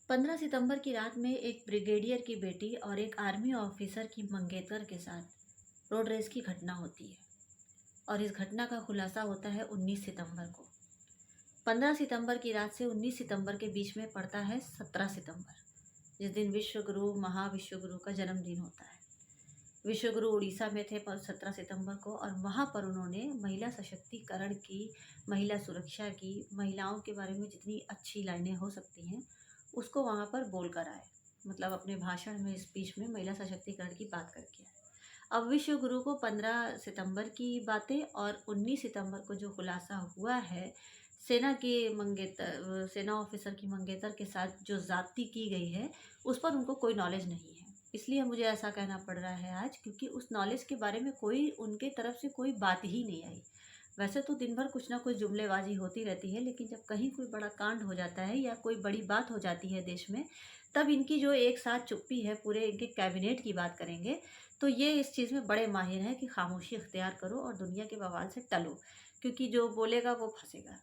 15 सितंबर की रात में एक ब्रिगेडियर की बेटी और एक आर्मी ऑफिसर की मंगेतर के साथ रोड रेस की घटना होती है। और इस घटना का खुलासा होता है 19 सितंबर को। 15 सितंबर की रात से 19 सितंबर के बीच में पड़ता है 17 सितंबर, जिस दिन विश्व गुरु महाविश्व गुरु का जन्मदिन होता है। विश्व गुरु उड़ीसा में थे 17 सितंबर को, और वहाँ पर उन्होंने महिला सशक्तिकरण की, महिला सुरक्षा की, महिलाओं के बारे में जितनी अच्छी लाइनें हो सकती हैं उसको वहाँ पर बोल कर आए। मतलब अपने भाषण में, स्पीच में महिला सशक्तिकरण की बात करके आए। अब विश्व गुरु को 15 सितंबर की बातें और 19 सितंबर को जो खुलासा हुआ है सेना ऑफिसर की मंगेतर के साथ जो ज़्यादती की गई है, उस पर उनको कोई नॉलेज नहीं है। इसलिए मुझे ऐसा कहना पड़ रहा है आज, क्योंकि उस नॉलेज के बारे में कोई उनके तरफ से कोई बात ही नहीं आई। वैसे तो दिन भर कुछ ना कुछ जुमलेबाजी होती रहती है, लेकिन जब कहीं कोई बड़ा कांड हो जाता है या कोई बड़ी बात हो जाती है देश में, तब इनकी जो एक साथ चुप्पी है, पूरे इनके कैबिनेट की बात करेंगे, तो ये इस चीज़ में बड़े माहिर हैं कि खामोशी इख्तियार करो और दुनिया के बवाल से टलो, क्योंकि जो बोलेगा वो फंसेगा।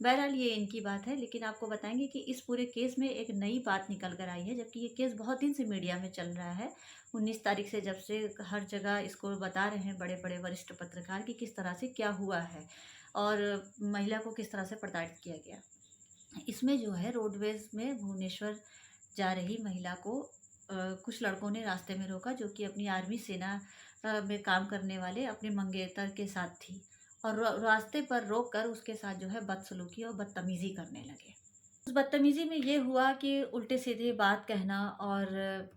बहरहाल ये इनकी बात है, लेकिन आपको बताएंगे कि इस पूरे केस में एक नई बात निकल कर आई है, जबकि ये केस बहुत दिन से मीडिया में चल रहा है। 19 तारीख से जब से हर जगह इसको बता रहे हैं बड़े बड़े वरिष्ठ पत्रकार कि किस तरह से क्या हुआ है और महिला को किस तरह से प्रताड़ित किया गया। इसमें जो है, रोडवेज में भुवनेश्वर जा रही महिला को कुछ लड़कों ने रास्ते में रोका, जो कि अपनी आर्मी सेना में काम करने वाले अपने मंगेतर के साथ थी, और रास्ते पर रोक कर उसके साथ जो है बदसलूकी और बदतमीज़ी करने लगे। उस बदतमीज़ी में ये हुआ कि उल्टे सीधे बात कहना और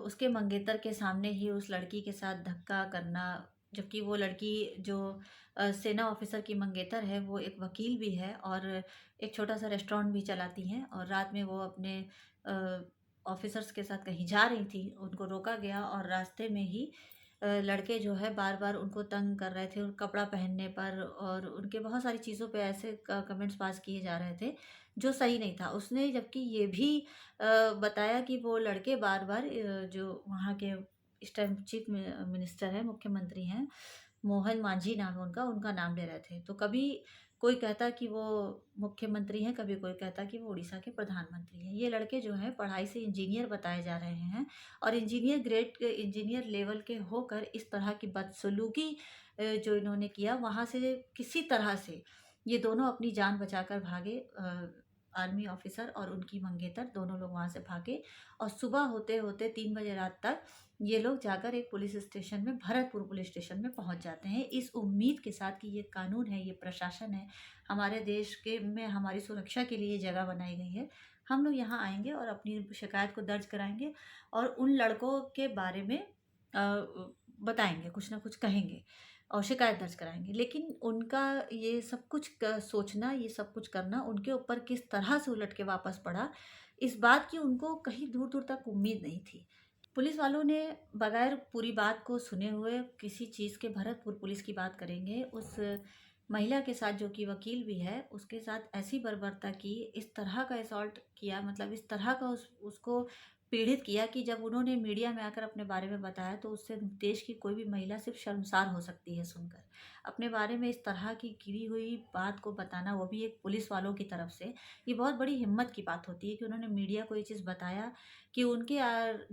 उसके मंगेतर के सामने ही उस लड़की के साथ धक्का करना, जबकि वो लड़की जो सेना ऑफिसर की मंगेतर है, वो एक वकील भी है और एक छोटा-सा रेस्टोरेंट भी चलाती हैं, और रात में वो अपने ऑफिसर्स के साथ कहीं जा रही थी, उनको रोका गया और रास्ते में ही लड़के जो है बार-बार उनको तंग कर रहे थे, उन कपड़ा पहनने पर और उनके बहुत सारी चीज़ों पे ऐसे क कमेंट्स पास किए जा रहे थे, जो सही नहीं था। उसने जबकि ये भी बताया कि वो लड़के बार-बार जो वहाँ के इस टाइम चीफ मिनिस्टर हैं, मुख्यमंत्री हैं, मोहन मांझी नाम है उनका, उनका नाम ले रहे थे। तो कभी कोई कहता कि वो मुख्यमंत्री हैं, कभी कोई कहता कि वो उड़ीसा के प्रधानमंत्री हैं। ये लड़के जो हैं पढ़ाई से इंजीनियर बताए जा रहे हैं, और इंजीनियर ग्रेड के, इंजीनियर लेवल के होकर इस तरह की बदसलूकी जो इन्होंने किया, वहाँ से किसी तरह से ये दोनों अपनी जान बचाकर भागे। आर्मी ऑफिसर और उनकी मंगेतर दोनों लोग वहाँ से भागे, और सुबह होते-होते 3 बजे रात तक ये लोग जाकर एक पुलिस स्टेशन में, भरतपुर पुलिस स्टेशन में पहुँच जाते हैं, इस उम्मीद के साथ कि ये कानून है, ये प्रशासन है, हमारे देश के में हमारी सुरक्षा के लिए ये जगह बनाई गई है। हम लोग यहाँ आएँगे और अपनी शिकायत को दर्ज कराएँगे और उन लड़कों के बारे में बताएँगे, कुछ ना कुछ कहेंगे और शिकायत दर्ज कराएँगे। लेकिन उनका ये सब कुछ सोचना, ये सब कुछ करना उनके ऊपर किस तरह से उलट के वापस पड़ा, इस बात की उनको कहीं दूर-दूर तक उम्मीद नहीं थी। पुलिस वालों ने बगैर पूरी बात को सुने हुए किसी चीज़ के, भरतपुर पुलिस की बात करेंगे, उस महिला के साथ जो कि वकील भी है, उसके साथ ऐसी बर्बरता की, इस तरह का असॉल्ट किया, मतलब इस तरह का उसको पीड़ित किया कि जब उन्होंने मीडिया में आकर अपने बारे में बताया, तो उससे देश की कोई भी महिला सिर्फ शर्मसार हो सकती है सुनकर। अपने बारे में इस तरह की गिरी हुई बात को बताना, वो भी एक पुलिस वालों की तरफ से, ये बहुत बड़ी हिम्मत की बात होती है कि उन्होंने मीडिया को ये चीज़ बताया कि उनके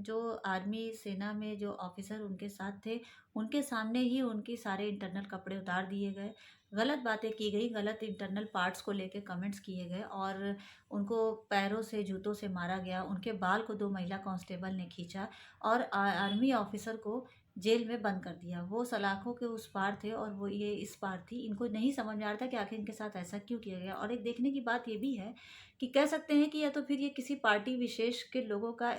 जो आर्मी सेना में जो ऑफिसर उनके साथ थे, उनके सामने ही उनके सारे इंटरनल कपड़े उतार दिए गए, गलत बातें की गई, गलत इंटरनल पार्ट्स को लेके कमेंट्स किए गए, और उनको पैरों से, जूतों से मारा गया। उनके बाल को 2 महिला कांस्टेबल ने खींचा और आर्मी ऑफिसर को जेल में बंद कर दिया। वो सलाखों के उस पार थे और वो ये इस पार थी। इनको नहीं समझ में आ रहा था कि आखिर इनके साथ ऐसा क्यों किया गया। और एक देखने की बात ये भी है कि कह सकते हैं कि या तो फिर ये किसी पार्टी विशेष के लोगों का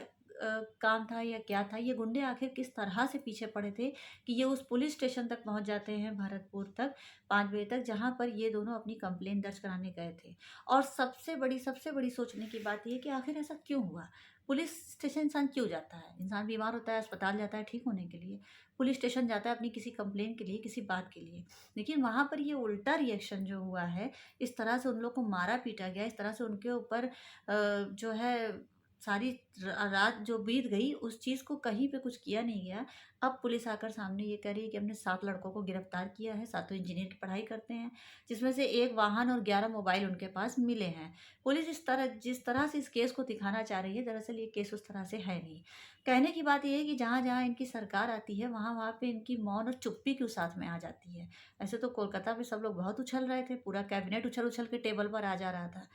काम था या क्या था। ये गुंडे आखिर किस तरह से पीछे पड़े थे कि ये उस पुलिस स्टेशन तक पहुँच जाते हैं, भरतपुर तक 5 बजे तक, जहाँ पर ये दोनों अपनी कंप्लेंट दर्ज कराने गए थे। और सबसे बड़ी सोचने की बात ये है कि आखिर ऐसा क्यों हुआ? पुलिस स्टेशन इंसान क्यों जाता है? इंसान बीमार होता है, अस्पताल जाता है ठीक होने के लिए। पुलिस स्टेशन जाता है अपनी किसी कंप्लेंट के लिए, किसी बात के लिए। लेकिन वहाँ पर ये उल्टा रिएक्शन जो हुआ है, इस तरह से उन लोग को मारा-पीटा गया, इस तरह से उनके ऊपर जो है सारी रात जो बीत गई उस चीज़ को कहीं पे कुछ किया नहीं गया। अब पुलिस आकर सामने ये कह रही है कि हमने 7 लड़कों को गिरफ्तार किया है, सातों इंजीनियर की पढ़ाई करते हैं, जिसमें से 1 वाहन और 11 मोबाइल उनके पास मिले हैं। पुलिस जिस तरह से इस केस को दिखाना चाह रही है, दरअसल ये केस उस तरह से है नहीं। कहने की बात ये है कि जहाँ-जहाँ इनकी सरकार आती है, वहाँ-वहाँ पे इनकी मौन और चुप्पी क्यों साथ में आ जाती है। ऐसे तो कोलकाता में सब लोग बहुत उछल रहे थे, पूरा कैबिनेट उछल-उछल के टेबल पर आ जा रहा था।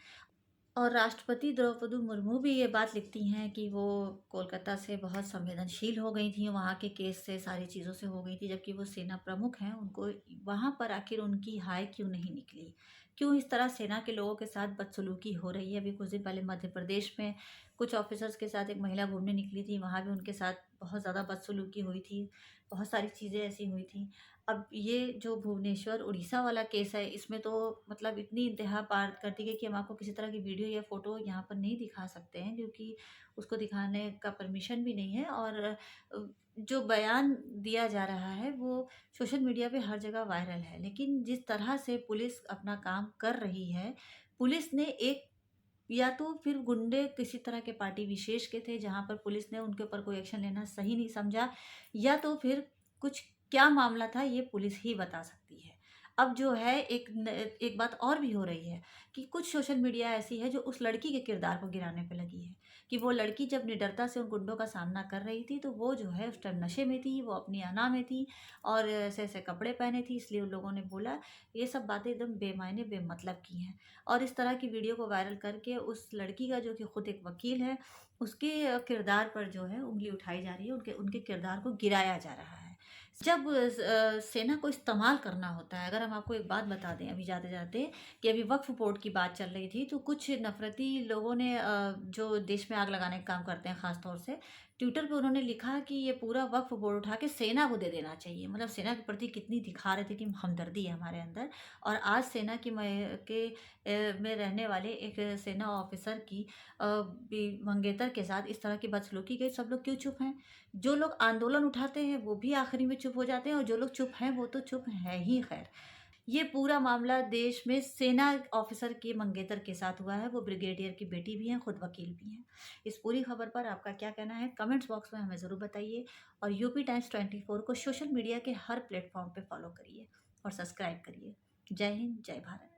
और राष्ट्रपति द्रौपदी मुर्मू भी ये बात लिखती हैं कि वो कोलकाता से बहुत संवेदनशील हो गई थीं, वहाँ के केस से, सारी चीज़ों से हो गई थी, जबकि वो सेना प्रमुख हैं, उनको वहाँ पर आखिर उनकी हाय क्यों नहीं निकली? क्यों इस तरह सेना के लोगों के साथ बदसलूकी हो रही है? अभी कुछ दिन पहले मध्य प्रदेश में कुछ ऑफ़िसर्स के साथ एक महिला घूमने निकली थी, वहाँ भी उनके साथ बहुत ज़्यादा बदसलूकी हुई थी, बहुत सारी चीज़ें ऐसी हुई थी। अब ये जो भुवनेश्वर उड़ीसा वाला केस है, इसमें तो मतलब इतनी इंतहा पार कर दी गई कि हम आपको किसी तरह की वीडियो या फ़ोटो यहाँ पर नहीं दिखा सकते हैं, क्योंकि उसको दिखाने का परमिशन भी नहीं है। और जो बयान दिया जा रहा है वो सोशल मीडिया पे हर जगह वायरल है। लेकिन जिस तरह से पुलिस अपना काम कर रही है, पुलिस ने एक या तो फिर गुंडे किसी तरह के पार्टी विशेष के थे जहाँ पर पुलिस ने उनके ऊपर कोई एक्शन लेना सही नहीं समझा, या तो फिर कुछ क्या मामला था ये पुलिस ही बता सकती है। अब जो है एक बात और भी हो रही है कि कुछ सोशल मीडिया ऐसी है जो उस लड़की के किरदार को गिराने पे लगी है, कि वो लड़की जब निडरता से उन गुंडों का सामना कर रही थी तो वो जो है उस टाइम नशे में थी, वो अपनी अना में थी और ऐसे-ऐसे कपड़े पहने थी, इसलिए उन लोगों ने बोला। ये सब बातें एकदम बेमायने बेमतलब की हैं। और इस तरह की वीडियो को वायरल करके उस लड़की का, जो कि खुद एक वकील है, उसके किरदार पर जो है उँगली उठाई जा रही है, उनके उनके किरदार को गिराया जा रहा है। जब सेना को इस्तेमाल करना होता है, अगर हम आपको एक बात बता दें अभी जाते-जाते, कि अभी वक्फ बोर्ड की बात चल रही थी, तो कुछ नफ़रती लोगों ने जो देश में आग लगाने का काम करते हैं ख़ास तौर से, ट्विटर पे उन्होंने लिखा कि ये पूरा वक्फ बोर्ड उठा के सेना को दे देना चाहिए। मतलब सेना के प्रति कितनी दिखा रहे थे कि हमदर्दी है हमारे अंदर। और आज सेना की में रहने वाले एक सेना ऑफिसर की मंगेतर के साथ इस तरह की बदसलूकी गई, सब लोग क्यों चुप हैं? जो लोग आंदोलन उठाते हैं वो भी आखिरी में चुप हो जाते हैं, और जो लोग चुप हैं वो तो चुप हैं ही खैर। ये पूरा मामला देश में सेना ऑफिसर के मंगेतर के साथ हुआ है, वो ब्रिगेडियर की बेटी भी हैं, खुद वकील भी हैं। इस पूरी खबर पर आपका क्या कहना है? कमेंट्स बॉक्स में हमें ज़रूर बताइए, और यूपी टाइम्स 24 को सोशल मीडिया के हर प्लेटफॉर्म पे फॉलो करिए और सब्सक्राइब करिए। जय हिंद, जय भारत।